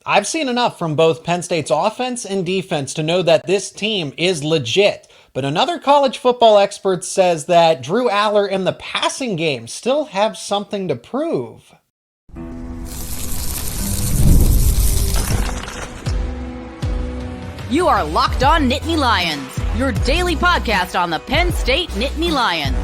I've seen enough from both Penn State's offense and defense to know that this team is legit. But another college football expert says that Drew Aller and the passing game still have something to prove. You are Locked On Nittany Lions, your daily podcast on the Penn State Nittany Lions.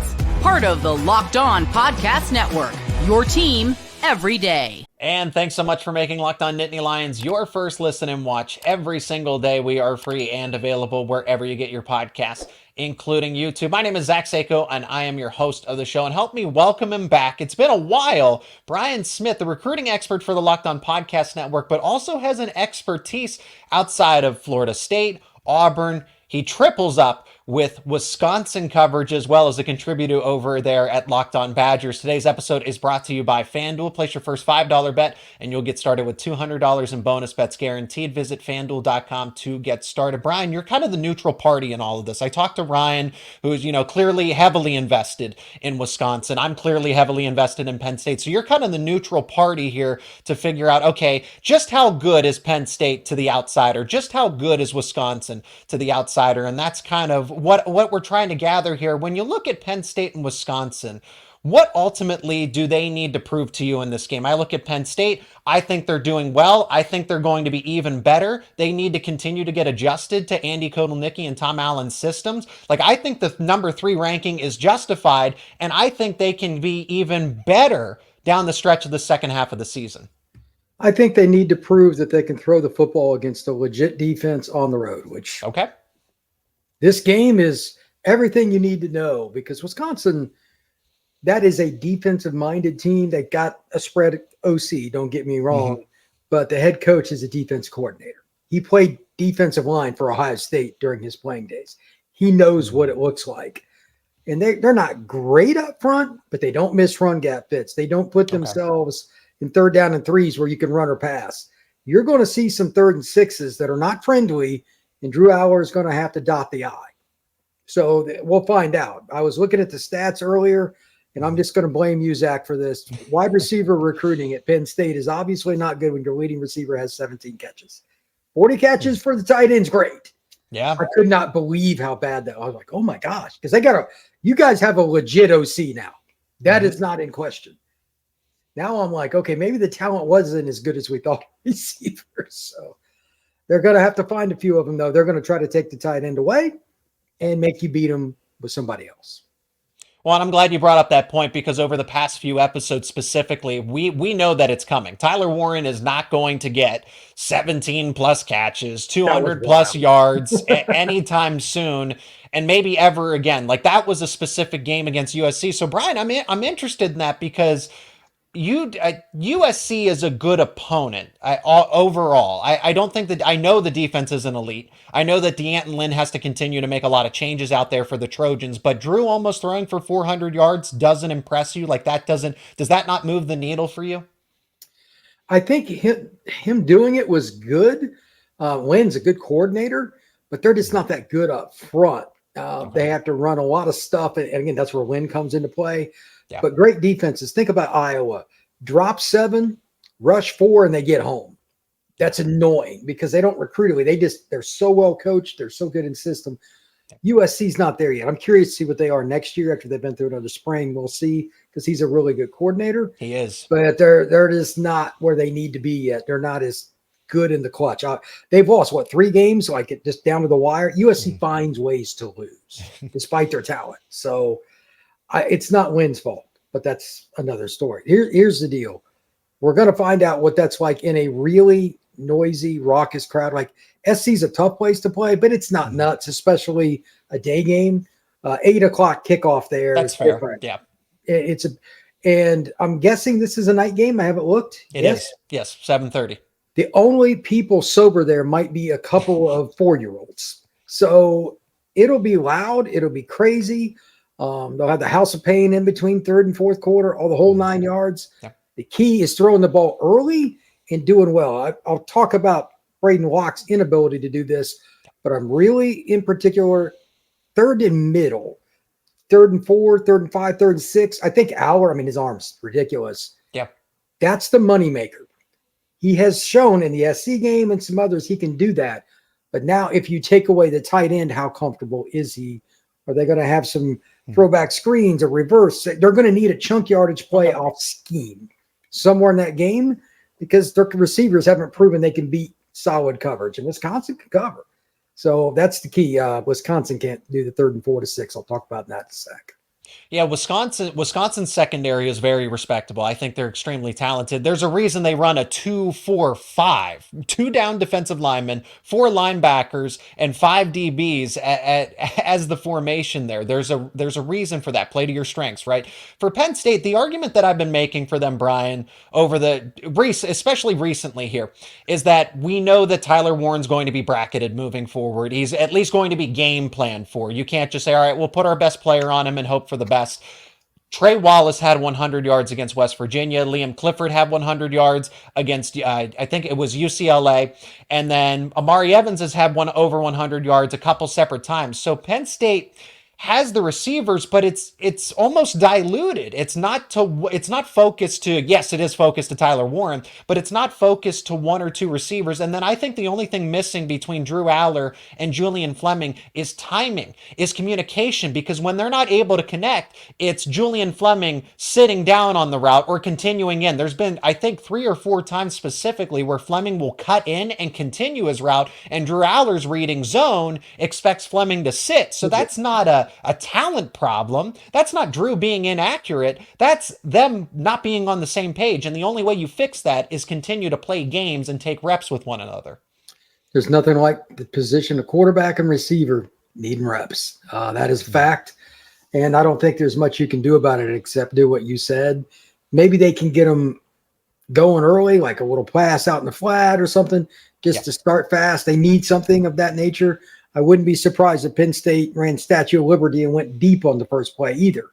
Part of the Locked On Podcast Network, your team every day. And thanks so much for making Locked On Nittany Lions your first listen and watch every single day. We are free and available wherever you get your podcasts, including YouTube. My name is Zach Seyko, and I am your host of the show. And help me welcome him back. It's been a while. Brian Smith, the recruiting expert for the Locked On Podcast Network, but also has an expertise outside of Florida State, Auburn. He triples up with Wisconsin coverage as well as a contributor over there at Locked On Badgers. Today's episode is brought to you by FanDuel. Place your first $5 bet and you'll get started with $200 in bonus bets guaranteed. Visit FanDuel.com to get started. Brian, you're kind of the neutral party in all of this. I talked to Ryan, who's, clearly heavily invested in Wisconsin. I'm clearly heavily invested in Penn State. So you're kind of the neutral party here to figure out, okay, just how good is Penn State to the outsider? Just how good is Wisconsin to the outsider? And that's kind of what we're trying to gather here. When you look at Penn State and Wisconsin, what ultimately do they need to prove to you in this game? I look at Penn State. I think they're doing well. I think they're going to be even better. They need to continue to get adjusted to Andy Kotelnicki and Tom Allen's systems. I think the number 3 ranking is justified, and I think they can be even better down the stretch of the second half of the season. I think they need to prove that they can throw the football against a legit defense on the road, which okay. This game is everything you need to know because Wisconsin, that is a defensive-minded team that got a spread OC, don't get me wrong, but the head coach is a defense coordinator. He played defensive line for Ohio State during his playing days. He knows what it looks like. And they're not great up front, but they don't miss run gap fits. They don't put themselves in 3rd down and 3s where you can run or pass. You're going to see some 3rd and 6s that are not friendly, and Drew Aller is going to have to dot the I. So we'll find out. I was looking at the stats earlier, and I'm just going to blame you, Zach, for this. Wide receiver recruiting at Penn State is obviously not good when your leading receiver has 17 catches. 40 catches for the tight end's great. Yeah. I could not believe how bad that was. I was like, oh my gosh, because you guys have a legit OC now. That is not in question. Now I'm like, okay, maybe the talent wasn't as good as we thought receivers. So they're going to have to find a few of them, though. They're going to try to take the tight end away and make you beat them with somebody else. Well, and I'm glad you brought up that point because over the past few episodes specifically, we know that it's coming. Tyler Warren is not going to get 17 plus catches, 200 plus yards anytime soon, and maybe ever again. That was a specific game against USC. So, Brian, I'm interested in that because USC is a good opponent overall. I don't think that I know the defense is an elite. I know that D'Anton Lynn has to continue to make a lot of changes out there for the Trojans, but Drew almost throwing for 400 yards doesn't impress you. Does that not move the needle for you? I think him doing it was good. Lynn's a good coordinator, but they're just not that good up front. They have to run a lot of stuff. And again, that's where Lynn comes into play. Yeah. But great defenses. Think about Iowa. Drop 7, rush 4, and they get home. That's annoying because they don't recruit away. They're so well coached. They're so good in system. USC's not there yet. I'm curious to see what they are next year after they've been through another spring. We'll see because he's a really good coordinator. He is. But they're just not where they need to be yet. They're not as good in the clutch. They've lost, 3 games? Just down to the wire. USC finds ways to lose despite their talent. So it's not Lynn's fault, but that's another story. Here's the deal. We're going to find out what that's like in a really noisy, raucous crowd. SC's a tough place to play, but it's not nuts, especially a day game. 8 o'clock kickoff there. That's fair. Different. Yeah. And I'm guessing this is a night game. I haven't looked. It is. Yes. 7:30. The only people sober there might be a couple of 4-year-olds. So it'll be loud. It'll be crazy. They'll have the house of pain in between 3rd and 4th quarter, all the whole 9 yards. Yeah. The key is throwing the ball early and doing well. I'll talk about Braden Locke's inability to do this, but I'm really in particular 3rd and middle, 3rd and 4, 3rd and 5, 3rd and 6. I think his arm's ridiculous. Yeah. That's the moneymaker. he has shown in the SC game and some others he can do that. But now if you take away the tight end, how comfortable is he? Are they going to have some throwback screens or reverse? They're going to need a chunk yardage play off scheme somewhere in that game because their receivers haven't proven they can beat solid coverage, and Wisconsin can cover. So that's the key. Wisconsin can't do the 3rd and 4 to 6. I'll talk about that in a sec. Yeah, Wisconsin's secondary is very respectable. I think they're extremely talented. There's a reason they run a 2-4-5, 2 down defensive linemen, 4 linebackers, and 5 DBs as the formation there. There's a reason for that. Play to your strengths, right? For Penn State, the argument that I've been making for them, Brian, especially recently here, is that we know that Tyler Warren's going to be bracketed moving forward. He's at least going to be game planned for. You can't just say, all right, we'll put our best player on him and hope for the best. Trey Wallace had 100 yards against West Virginia. Liam Clifford had 100 yards against, I think it was UCLA. And then Amari Evans has had over 100 yards a couple separate times. So Penn State has the receivers, but it's almost diluted. It's not focused to, yes, it is focused to Tyler Warren, but it's not focused to 1 or 2 receivers. And then I think the only thing missing between Drew Aller and Julian Fleming is timing, is communication, because when they're not able to connect, it's Julian Fleming sitting down on the route or continuing in. There's been, I think, 3 or 4 times specifically where Fleming will cut in and continue his route, and Drew Aller's reading zone expects Fleming to sit. So that's not a talent problem. That's not Drew being inaccurate. That's them not being on the same page. And the only way you fix that is continue to play games and take reps with one another. There's nothing like the position of quarterback and receiver needing reps. That is fact. And I don't think there's much you can do about it except do what you said. Maybe they can get them going early, like a little pass out in the flat or something, just to start fast. They need something of that nature. I wouldn't be surprised if Penn State ran Statue of Liberty and went deep on the first play either.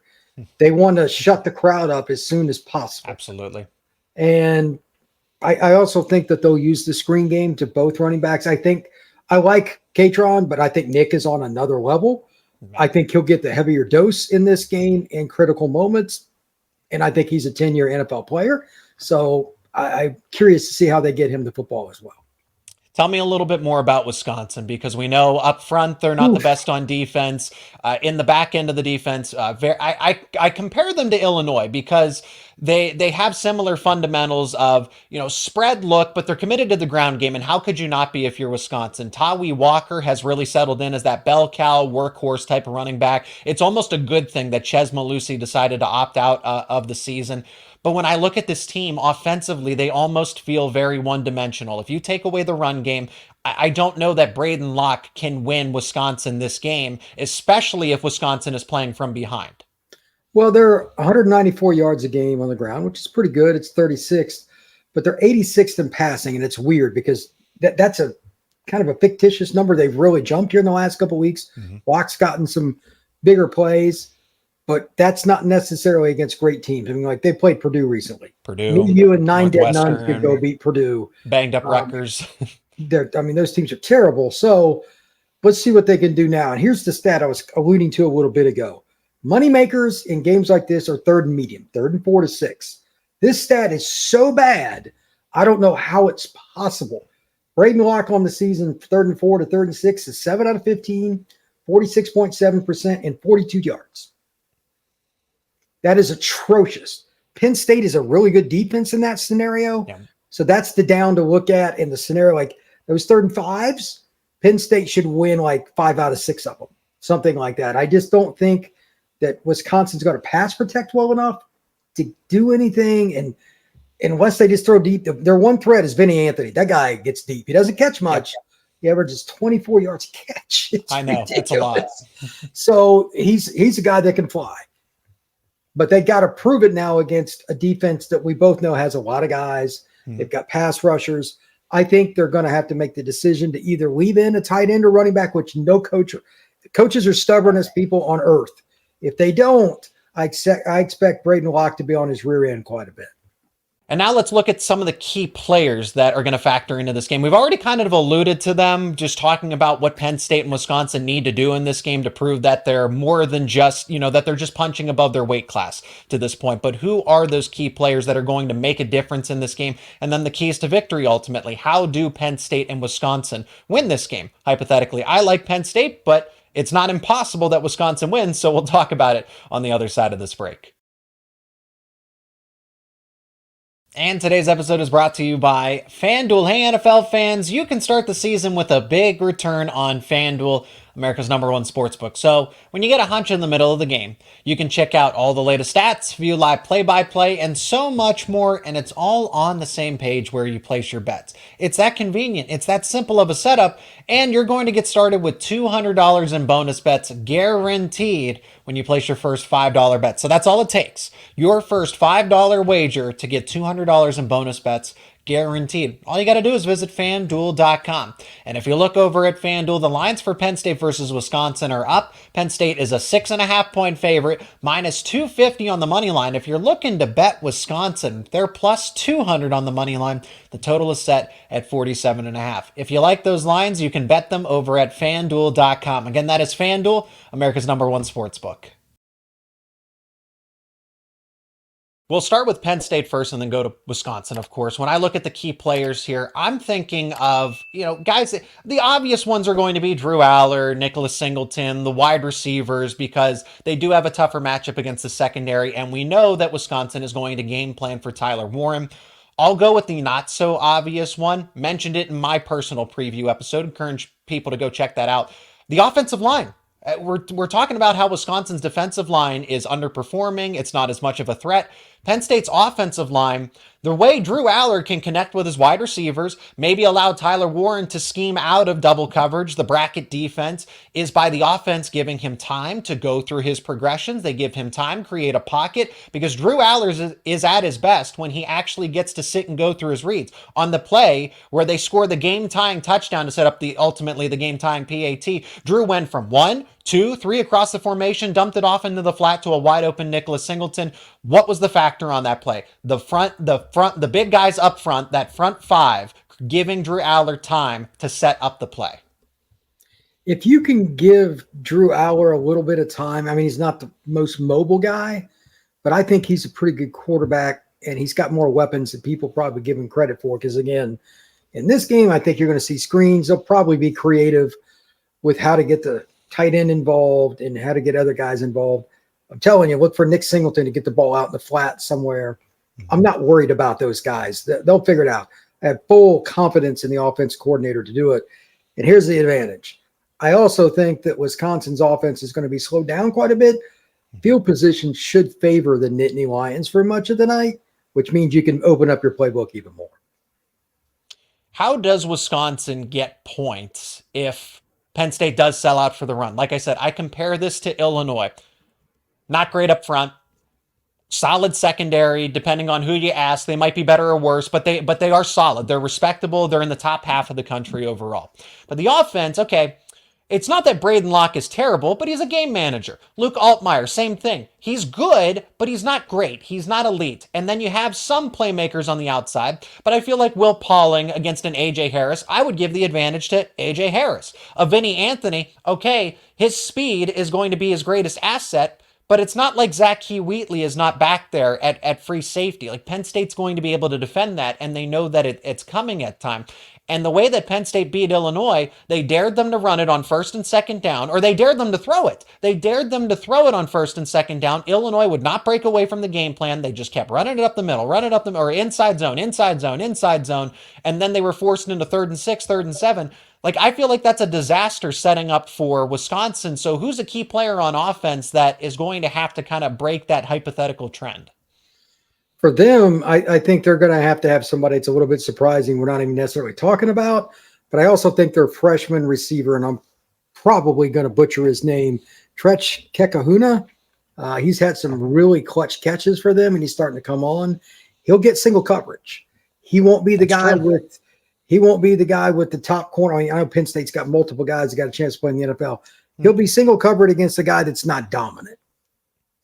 They want to shut the crowd up as soon as possible. Absolutely. And I also think that they'll use the screen game to both running backs. I think I like Katron, but I think Nick is on another level. I think he'll get the heavier dose in this game in critical moments. And I think he's a 10-year NFL player. So I'm curious to see how they get him the football as well. Tell me a little bit more about Wisconsin, because we know up front they're not the best on defense. In the back end of the defense, I compare them to Illinois because they have similar fundamentals of, spread look, but they're committed to the ground game. And how could you not be if you're Wisconsin? Tawi Walker has really settled in as that bell cow workhorse type of running back. It's almost a good thing that Ches Malusi decided to opt out of the season. But when I look at this team offensively, they almost feel very one-dimensional. If you take away the run game, I don't know that Braden Locke can win Wisconsin this game, especially if Wisconsin is playing from behind. Well, they're 194 yards a game on the ground, which is pretty good. It's 36th, but they're 86th in passing, and it's weird because that's a kind of a fictitious number. They've really jumped here in the last couple of weeks. Locke's gotten some bigger plays. But that's not necessarily against great teams. I mean, like they played Purdue recently. You and 9 dead nuns could go beat Purdue. Banged up Rutgers. Those teams are terrible. So let's see what they can do now. And here's the stat I was alluding to a little bit ago. Moneymakers in games like this are 3rd and medium, 3rd and 4 to 6. This stat is so bad, I don't know how it's possible. Braden Locke on the season, 3rd and 4 to 3rd and 6 is 7 out of 15, 46.7%, and 42 yards. That is atrocious. Penn State is a really good defense in that scenario. Yeah. So that's the down to look at in the scenario. Like those 3rd and 5s, Penn State should win like 5 out of 6 of them, something like that. I just don't think that Wisconsin's going to pass protect well enough to do anything. And unless they just throw deep, their one threat is Vinny Anthony. That guy gets deep. He doesn't catch much. He averages 24 yards a catch. I know. It's a lot. So he's a guy that can fly. But they got to prove it now against a defense that we both know has a lot of guys. They've got pass rushers. I think they're going to have to make the decision to either leave in a tight end or running back, which coaches are stubborn as people on earth. If they don't, I expect Braden Locke to be on his rear end quite a bit. And now let's look at some of the key players that are going to factor into this game. We've already kind of alluded to them, just talking about what Penn State and Wisconsin need to do in this game to prove that they're more than just, that they're just punching above their weight class to this point. But who are those key players that are going to make a difference in this game? And then the keys to victory ultimately. How do Penn State and Wisconsin win this game? Hypothetically, I like Penn State, but it's not impossible that Wisconsin wins. So we'll talk about it on the other side of this break. And today's episode is brought to you by FanDuel. Hey, NFL fans, you can start the season with a big return on FanDuel, America's #1 sportsbook. So when you get a hunch in the middle of the game, you can check out all the latest stats, view live play-by-play, and so much more, and it's all on the same page where you place your bets. It's that convenient, it's that simple of a setup, and you're going to get started with $200 in bonus bets guaranteed when you place your first $5 bet. So that's all it takes. Your first $5 wager to get $200 in bonus bets guaranteed. All you got to do is visit FanDuel.com. And if you look over at FanDuel, the lines for Penn State versus Wisconsin are up. Penn State is a 6.5-point favorite, minus 250 on the money line. If you're looking to bet Wisconsin, they're plus 200 on the money line. The total is set at 47.5. If you like those lines, you can bet them over at FanDuel.com. Again, that is FanDuel, America's #1 sportsbook. We'll start with Penn State first and then go to Wisconsin, of course. When I look at the key players here, I'm thinking of, guys, the obvious ones are going to be Drew Aller, Nicholas Singleton, the wide receivers, because they do have a tougher matchup against the secondary, and we know that Wisconsin is going to game plan for Tyler Warren. I'll go with the not so obvious one. Mentioned it in my personal preview episode. Encourage people to go check that out. The offensive line. We're talking about how Wisconsin's defensive line is underperforming. It's not as much of a threat. Penn State's offensive line, the way Drew Aller can connect with his wide receivers, maybe allow Tyler Warren to scheme out of double coverage, the bracket defense, is by the offense giving him time to go through his progressions. They give him time, create a pocket, because Drew Aller is at his best when he actually gets to sit and go through his reads. On the play where they score the game-tying touchdown to set up ultimately the game-tying PAT, Drew went from 1, 2, 3 across the formation, dumped it off into the flat to a wide-open Nicholas Singleton. What was the factor on that play? The big guys up front, that front five, giving Drew Aller time to set up the play. If you can give Drew Aller a little bit of time, I mean, he's not the most mobile guy, but I think he's a pretty good quarterback, and he's got more weapons than people probably give him credit for. Because, again, in this game, I think you're going to see screens. They'll probably be creative with how to get the tight end involved and how to get other guys involved. I'm telling you, look for Nick Singleton to get the ball out in the flat somewhere. I'm not worried about those guys. They'll figure it out. I have full confidence in the offense coordinator to do it. And here's the advantage. I also think that Wisconsin's offense is going to be slowed down quite a bit. Field position should favor the Nittany Lions for much of the night, which means you can open up your playbook even more. How does Wisconsin get points if Penn State does sell out for the run? Like I said, I compare this to Illinois. Not great up front. Solid secondary, depending on who you ask. They might be better or worse, but they are solid. They're respectable. They're in the top half of the country overall. But the offense, okay, it's not that Braden Locke is terrible, but he's a game manager. Luke Altmaier, same thing. He's good, but he's not great. He's not elite. And then you have some playmakers on the outside, but I feel like Will Pauling against an A.J. Harris, I would give the advantage to A.J. Harris. Vinny Anthony, okay, his speed is going to be his greatest asset, but it's not like Zach Wheatley is not back there at free safety. Like, Penn State's going to be able to defend that, and they know that it's coming at time. And the way that Penn State beat Illinois, they dared them to run it on first and second down, or they dared them to throw it. They dared them to throw it on first and second down. Illinois would not break away from the game plan. They just kept running it up the middle, or inside zone, and then they were forced into 3rd and 6, 3rd and 7. Like, I feel like that's a disaster setting up for Wisconsin. So who's a key player on offense that is going to have to kind of break that hypothetical trend? For them, I think they're going to have somebody that's a little bit surprising we're not even necessarily talking about. But I also think their freshman receiver, and I'm probably going to butcher his name, Tretch Kekahuna. He's had some really clutch catches for them, and he's starting to come on. He'll get single coverage. He won't be the guy with the top corner. I know Penn State's got multiple guys that got a chance to play in the NFL. He'll be single covered against a guy that's not dominant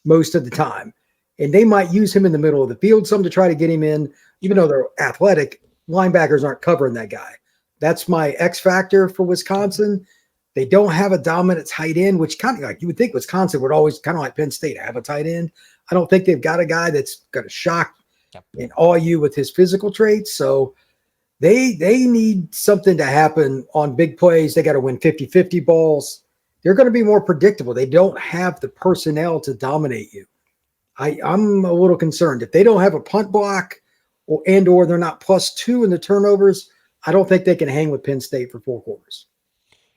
most of the time. And they might use him in the middle of the field, some to try to get him in, even though they're athletic, linebackers aren't covering that guy. That's my X factor for Wisconsin. They don't have a dominant tight end, which kind of like you would think Wisconsin would always kind of like Penn State have a tight end. I don't think they've got a guy that's going to shock and awe you with his physical traits. So they need something to happen on big plays. They got to win 50-50 balls. They're going to be more predictable. They don't have the personnel to dominate you. I'm a little concerned. If they don't have a punt block or they're not +2 in the turnovers, I don't think they can hang with Penn State for 4 quarters.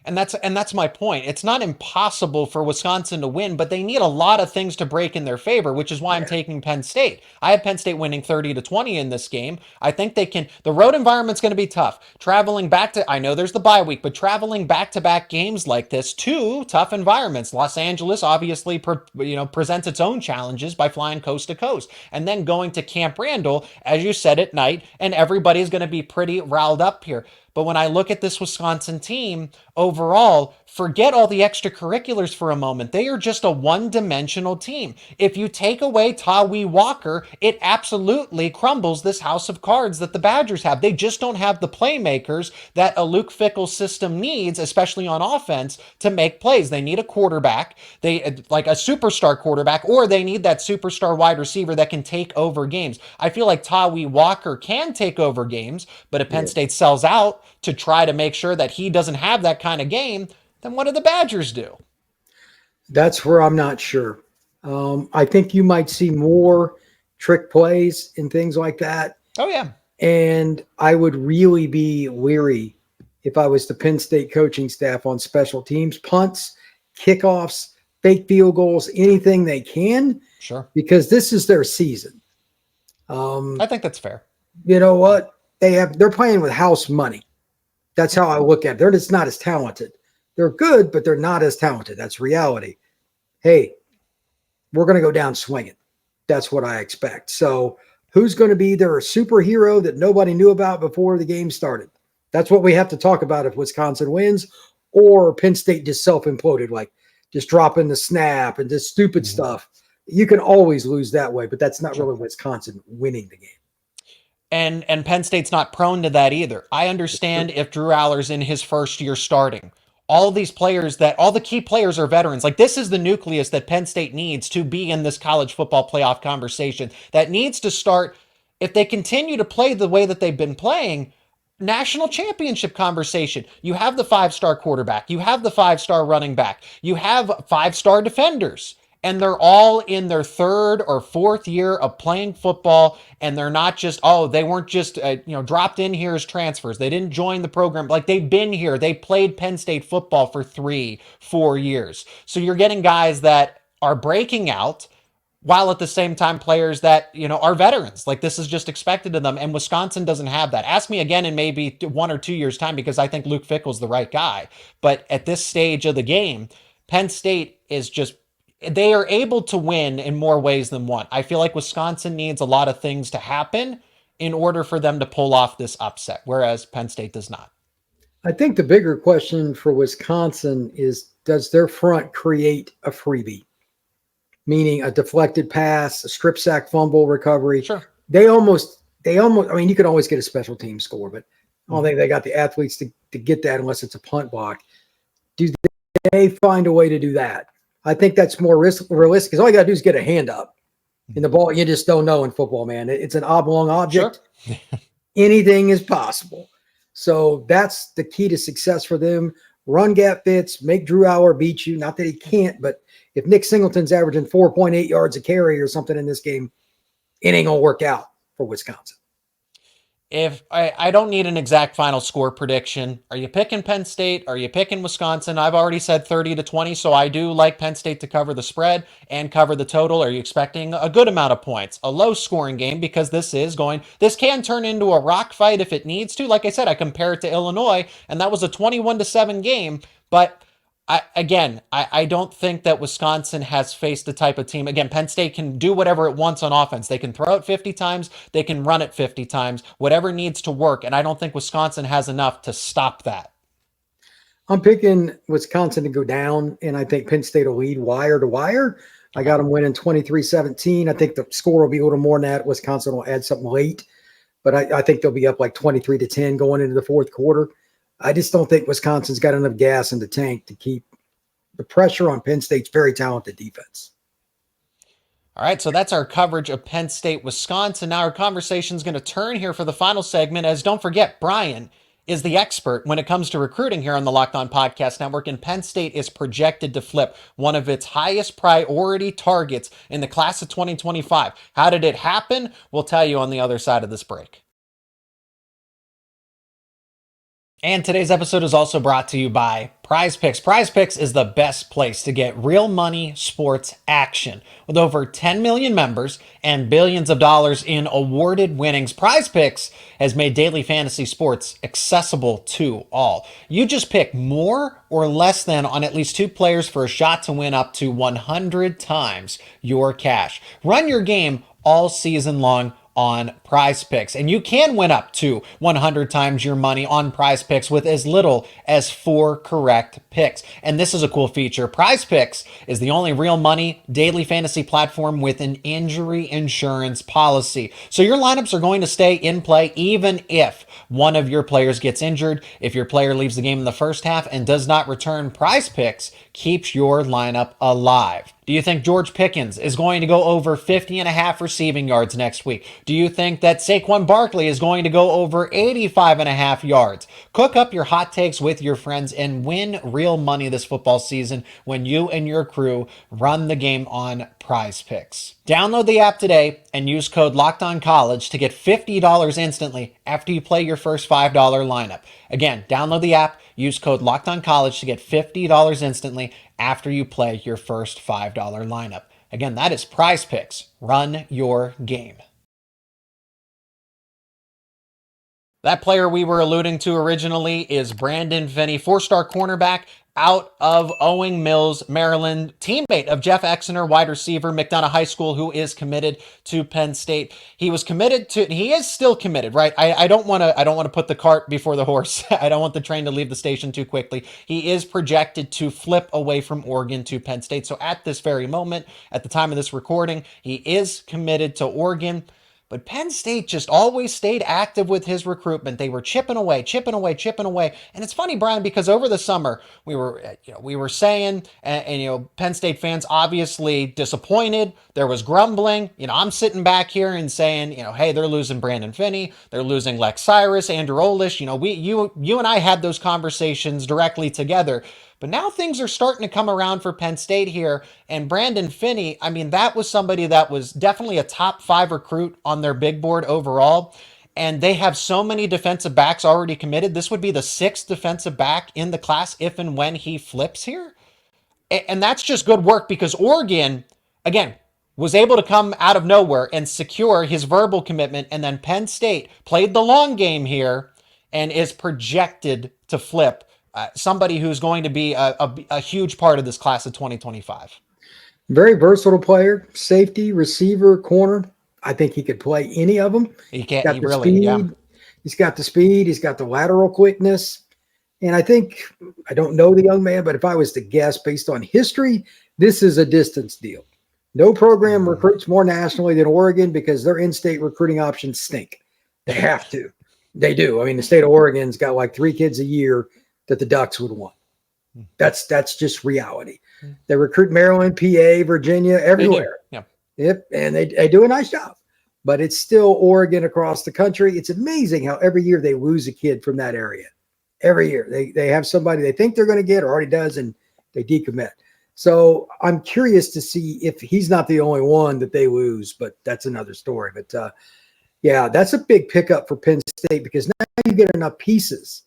And that's my point. It's not impossible for Wisconsin to win, but they need a lot of things to break in their favor, which is why I'm taking Penn State. I have Penn State winning 30-20 in this game. I think they can. The road environment's going to be tough. Traveling back to, I know there's the bye week, but traveling back-to-back games like this, 2 tough environments. Los Angeles obviously presents its own challenges by flying coast to coast, and then going to Camp Randall, as you said, at night, and everybody's going to be pretty riled up here. But when I look at this Wisconsin team overall, forget all the extracurriculars for a moment. They are just a one-dimensional team. If you take away Tawee Walker, it absolutely crumbles this house of cards that the Badgers have. They just don't have the playmakers that a Luke Fickell system needs, especially on offense, to make plays. They need a quarterback, like a superstar quarterback, or they need that superstar wide receiver that can take over games. I feel like Tawee Walker can take over games, but if Penn State sells out to try to make sure that he doesn't have that kind of game, then what do the Badgers do? That's where I'm not sure. I think you might see more trick plays and things like that. Oh, yeah. And I would really be leery if I was the Penn State coaching staff on special teams, punts, kickoffs, fake field goals, anything they can. Sure. Because this is their season. I think that's fair. You know what? They're playing with house money. That's how I look at it. They're just not as talented. They're good, but they're not as talented. That's reality. Hey, we're going to go down swinging. That's what I expect. So who's going to be their superhero that nobody knew about before the game started? That's what we have to talk about if Wisconsin wins, or Penn State just self-imploded, like just dropping the snap and just stupid stuff. You can always lose that way, but that's not really Wisconsin winning the game. And Penn State's not prone to that either. I understand if Drew Aller's in his first year starting. All these players all the key players are veterans. Like, this is the nucleus that Penn State needs to be in this college football playoff conversation. That needs to start, if they continue to play the way that they've been playing, national championship conversation. You have the 5-star quarterback. You have the 5-star running back. You have 5-star defenders. And they're all in their 3rd or 4th year of playing football, and they're not just, they weren't just, dropped in here as transfers. They didn't join the program. Like, they've been here. They played Penn State football for 3-4 years. So you're getting guys that are breaking out, while at the same time players that, are veterans. Like, this is just expected of them, and Wisconsin doesn't have that. Ask me again in maybe 1 or 2 years' time, because I think Luke Fickell's the right guy. But at this stage of the game, Penn State is just, they are able to win in more ways than one. I feel like Wisconsin needs a lot of things to happen in order for them to pull off this upset, whereas Penn State does not. I think the bigger question for Wisconsin is, does their front create a freebie? Meaning a deflected pass, a strip sack fumble recovery. Sure. They almost, I mean, you can always get a special team score, but I don't think they got the athletes to get that unless it's a punt block. Do they find a way to do that? I think that's more realistic, because all you got to do is get a hand up. And the ball, you just don't know in football, man. It's an oblong object. Sure. Anything is possible. So that's the key to success for them. Run gap fits, make Drew Aller beat you. Not that he can't, but if Nick Singleton's averaging 4.8 yards a carry or something in this game, it ain't going to work out for Wisconsin. If I don't need an exact final score prediction. Are you picking Penn State? Are you picking Wisconsin? I've already said 30-20, so I do like Penn State to cover the spread and cover the total. Are you expecting a good amount of points? A low scoring game, because this can turn into a rock fight if it needs to. Like I said, I compare it to Illinois, and that was a 21-7 game, but I don't think that Wisconsin has faced the type of team. Again, Penn State can do whatever it wants on offense. They can throw it 50 times. They can run it 50 times. Whatever needs to work. And I don't think Wisconsin has enough to stop that. I'm picking Wisconsin to go down, and I think Penn State will lead wire to wire. I got them winning 23-17. I think the score will be a little more than that. Wisconsin will add something late. but I think they'll be up like 23-10 going into the fourth quarter. I just don't think Wisconsin's got enough gas in the tank to keep the pressure on Penn State's very talented defense. All right, so that's our coverage of Penn State, Wisconsin. Now our conversation is going to turn here for the final segment, as don't forget, Brian is the expert when it comes to recruiting here on the Locked On Podcast Network, and Penn State is projected to flip one of its highest priority targets in the class of 2025. How did it happen? We'll tell you on the other side of this break. And today's episode is also brought to you by Prize Picks. Prize Picks is the best place to get real money sports action. With over 10 million members and billions of dollars in awarded winnings, Prize Picks has made daily fantasy sports accessible to all. You just pick more or less than on at least 2 players for a shot to win up to 100 times your cash. Run your game all season long on Prize Picks, and you can win up to 100 times your money on Prize Picks with as little as 4 correct picks. And this is a cool feature. Prize Picks is the only real money daily fantasy platform with an injury insurance policy. So your lineups are going to stay in play even if one of your players gets injured. If your player leaves the game in the first half and does not return, Prize Picks keeps your lineup alive. Do you think George Pickens is going to go over 50.5 receiving yards next week? Do you think that Saquon Barkley is going to go over 85.5 yards? Cook up your hot takes with your friends and win real money this football season when you and your crew run the game on Prize Picks. Download the app today and use code LOCKEDONCollege to get $50 instantly after you play your first $5 lineup. Again, download the app, use code LOCKEDONCollege to get $50 instantly after you play your first $5 lineup. Again, that is Prize Picks. Run your game. That player we were alluding to originally is Brandon Finney, 4-star cornerback out of Owing Mills, Maryland, teammate of Jeff Exeter, wide receiver, McDonough High School, who is committed to Penn State. He is still committed, right? I don't want to put the cart before the horse. I don't want the train to leave the station too quickly. He is projected to flip away from Oregon to Penn State. So at this very moment, at the time of this recording, he is committed to Oregon. But Penn State just always stayed active with his recruitment. They were chipping away. And it's funny, Brian, because over the summer we were saying, and Penn State fans obviously disappointed. There was grumbling. I'm sitting back here and saying, hey, they're losing Brandon Finney. They're losing Lex Cyrus, Andrew Olish. You and I had those conversations directly together. But now things are starting to come around for Penn State here. And Brandon Finney, that was somebody that was definitely a top 5 recruit on their big board overall. And they have so many defensive backs already committed. This would be the 6th defensive back in the class if and when he flips here. And that's just good work because Oregon, again, was able to come out of nowhere and secure his verbal commitment. And then Penn State played the long game here and is projected to flip somebody who's going to be a huge part of this class of 2025. Very versatile player, safety, receiver, corner. I think he could play any of them. He can't. He's got the speed. He's got the lateral quickness. And I don't know the young man, but if I was to guess based on history, this is a distance deal. No program recruits more nationally than Oregon because their in-state recruiting options stink. They have to. They do. The state of Oregon's got like 3 kids a year that the Ducks would want. That's just reality. They recruit Maryland, PA, Virginia, everywhere. Yeah. Yep, and they do a nice job. But it's still Oregon across the country. It's amazing how every year they lose a kid from that area. Every year. They have somebody they think they're going to get or already does, and they decommit. So I'm curious to see if he's not the only one that they lose, but that's another story. But yeah, that's a big pickup for Penn State because now you get enough pieces.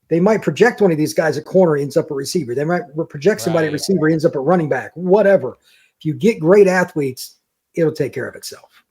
They might project one of these guys at corner, ends up a receiver. They might project somebody at receiver, ends up a running back, whatever. If you get great athletes, it'll take care of itself.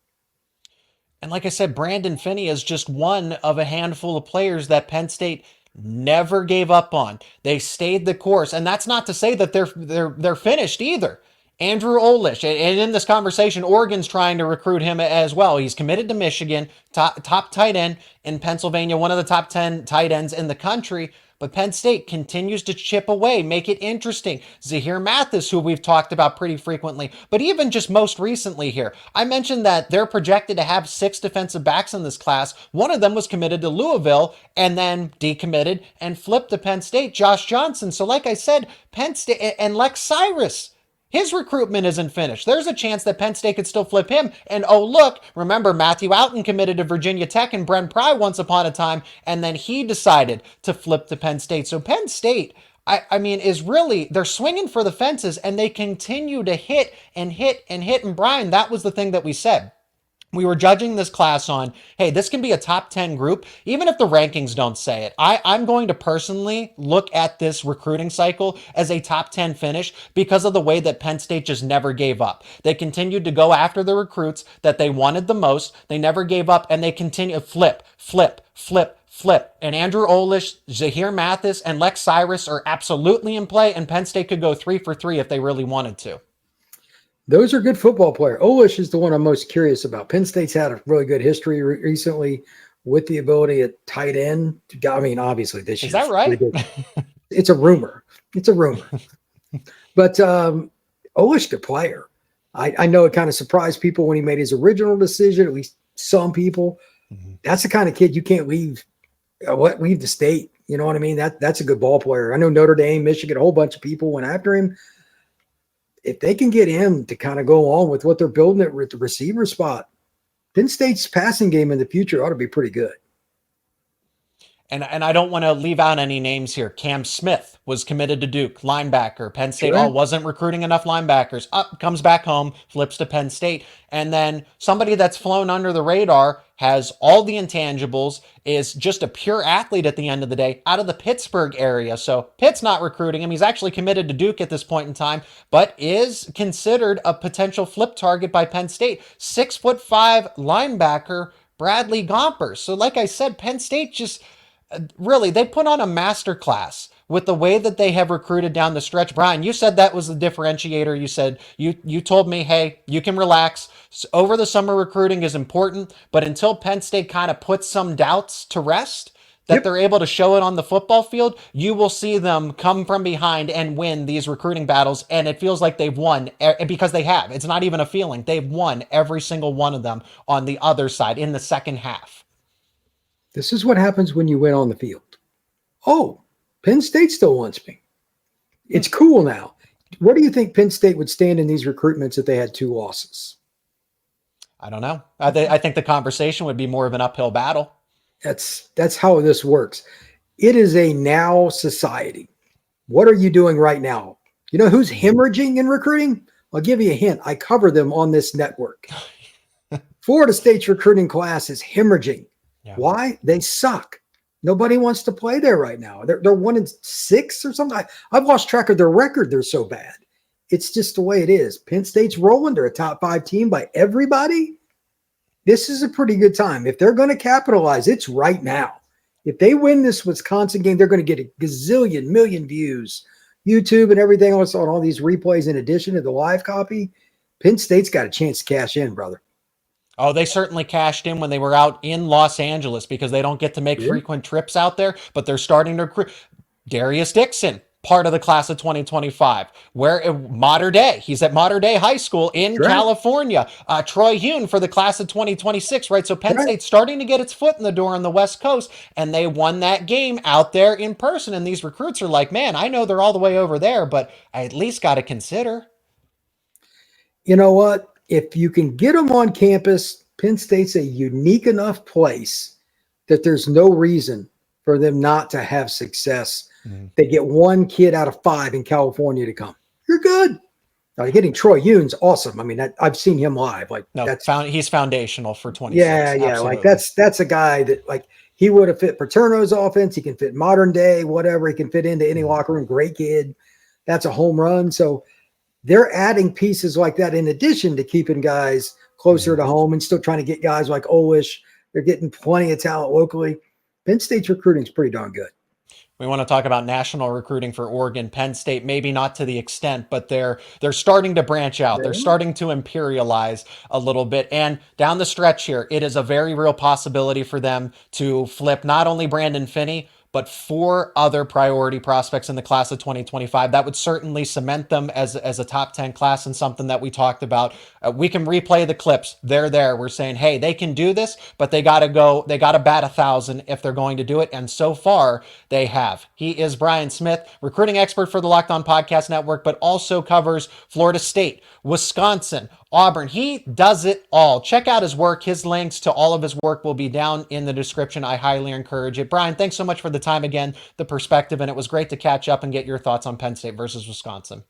And like I said, Brandon Finney is just one of a handful of players that Penn State never gave up on. They stayed the course. And that's not to say that they're finished either. Andrew Olish, and in this conversation, Oregon's trying to recruit him as well. He's committed to Michigan, top tight end in Pennsylvania, one of the top 10 tight ends in the country. But Penn State continues to chip away, make it interesting. Zahir Mathis, who we've talked about pretty frequently, but even just most recently here, I mentioned that they're projected to have 6 defensive backs in this class. One of them was committed to Louisville and then decommitted and flipped to Penn State, Josh Johnson. So like I said, Penn State and Lex Cyrus, his recruitment isn't finished. There's a chance that Penn State could still flip him. And oh, look, remember Matthew Alton committed to Virginia Tech and Brent Pry once upon a time, and then he decided to flip to Penn State. So Penn State, I mean, is really, they're swinging for the fences, and they continue to hit and hit and hit. And Brian, that was the thing that we said. We were judging this class on, hey, this can be a top 10 group, even if the rankings don't say it. I'm going to personally look at this recruiting cycle as a top 10 finish because of the way that Penn State just never gave up. They continued to go after the recruits that they wanted the most. They never gave up, and they continue flip. And Andrew Olish, Zahir Mathis, and Lex Cyrus are absolutely in play, and Penn State could go 3 for 3 if they really wanted to. Those are good football players. Olish is the one I'm most curious about. Penn State's had a really good history recently with the ability at tight end. I mean, obviously this is that right? It's a rumor. But Olish, good player. I know it kind of surprised people when he made his original decision, at least some people. Mm-hmm. That's the kind of kid you can't leave the state. You know what I mean? That's a good ball player. I know Notre Dame, Michigan, a whole bunch of people went after him. If they can get him to kind of go on with what they're building at the receiver spot, Penn State's passing game in the future ought to be pretty good. And I don't want to leave out any names here. Cam Smith was committed to Duke, linebacker. Penn State wasn't recruiting enough linebackers. Comes back home, flips to Penn State. And then somebody that's flown under the radar, has all the intangibles, is just a pure athlete at the end of the day, out of the Pittsburgh area. So Pitt's not recruiting him. He's actually committed to Duke at this point in time, but is considered a potential flip target by Penn State. 6'5" linebacker, Bradley Gompers. So like I said, Penn State just... really, they put on a masterclass with the way that they have recruited down the stretch. Brian, you said that was the differentiator. You said, you told me, hey, you can relax. Over the summer, recruiting is important, but until Penn State kind of puts some doubts to rest, that they're able to show it on the football field, you will see them come from behind and win these recruiting battles. And it feels like they've won because they have. It's not even a feeling. They've won every single one of them on the other side in the second half. This is what happens when you win on the field. Oh, Penn State still wants me. It's cool now. What do you think Penn State would stand in these recruitments if they had 2 losses? I don't know. I think the conversation would be more of an uphill battle. That's how this works. It is a now society. What are you doing right now? You know who's hemorrhaging in recruiting? I'll give you a hint. I cover them on this network. Florida State's recruiting class is hemorrhaging. Yeah. Why? They suck. Nobody wants to play there right now. They're 1-6 or something. I've lost track of their record. They're so bad. It's just the way it is. Penn State's rolling. They're a top 5 team by everybody. This is a pretty good time. If they're going to capitalize, it's right now. If they win this Wisconsin game, they're going to get a gazillion million views, YouTube and everything else on all these replays in addition to the live copy. Penn State's got a chance to cash in, brother. Oh, they certainly cashed in when they were out in Los Angeles because they don't get to make frequent trips out there, but they're starting to recruit. Darius Dixon, part of the class of 2025, where Mater Dei, he's at Mater Dei High School in California. Troy Hune for the class of 2026, right? So Penn State's starting to get its foot in the door on the West Coast, and they won that game out there in person. And these recruits are like, man, I know they're all the way over there, but I at least got to consider. You know what? If you can get them on campus, Penn State's a unique enough place that there's no reason for them not to have success. Mm-hmm. They get 1 kid out of 5 in California to come. You're good. Now, getting Troy Hune's awesome. I mean, I've seen him live. Like, he's foundational for 26. Yeah. Absolutely. Like that's a guy that like he would have fit Paterno's offense. He can fit modern day, whatever. He can fit into any locker room. Great kid. That's a home run. So they're adding pieces like that in addition to keeping guys closer to home and still trying to get guys like Olish. They're getting plenty of talent locally. Penn State's recruiting is pretty darn good. We want to talk about national recruiting for Oregon, Penn State, maybe not to the extent, but they're starting to branch out. They're starting to imperialize a little bit. And down the stretch here, it is a very real possibility for them to flip not only Brandon Finney, but 4 other priority prospects in the class of 2025. That would certainly cement them as a top 10 class, and something that we talked about. We can replay the clips. They're there. We're saying, hey, they can do this, but they got to bat 1,000 if they're going to do it. And so far they have. He is Brian Smith, recruiting expert for the Locked On Podcast Network, but also covers Florida State, Wisconsin, Auburn. He does it all. Check out his work. His links to all of his work will be down in the description. I highly encourage it. Brian, thanks so much for the time again, the perspective, and it was great to catch up and get your thoughts on Penn State versus Wisconsin.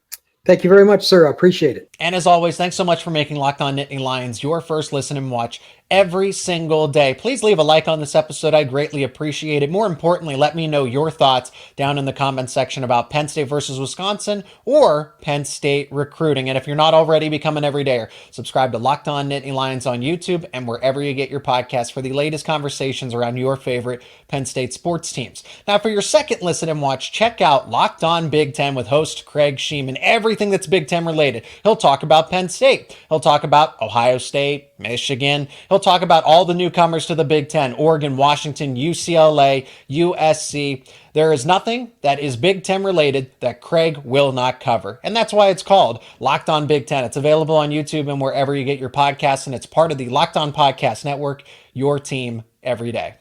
Thank you very much, sir. I appreciate it. And as always, thanks so much for making Locked On Nittany Lions your first listen and watch every single day. Please leave a like on this episode. I greatly appreciate it. More importantly, let me know your thoughts down in the comment section about Penn State versus Wisconsin or Penn State recruiting. And if you're not already, become an everydayer. Subscribe to Locked On Nittany Lions on YouTube and wherever you get your podcasts for the latest conversations around your favorite Penn State sports teams. Now, for your second listen and watch, check out Locked On Big Ten with host Craig Sheeman. Everything that's Big Ten related. He'll talk about Penn State. He'll talk about Ohio State, Michigan. He'll talk about all the newcomers to the Big Ten: Oregon, Washington, UCLA, USC. There is nothing that is Big Ten related that Craig will not cover. And that's why it's called Locked On Big Ten. It's available on YouTube and wherever you get your podcasts, and it's part of the Locked On Podcast Network, your team every day.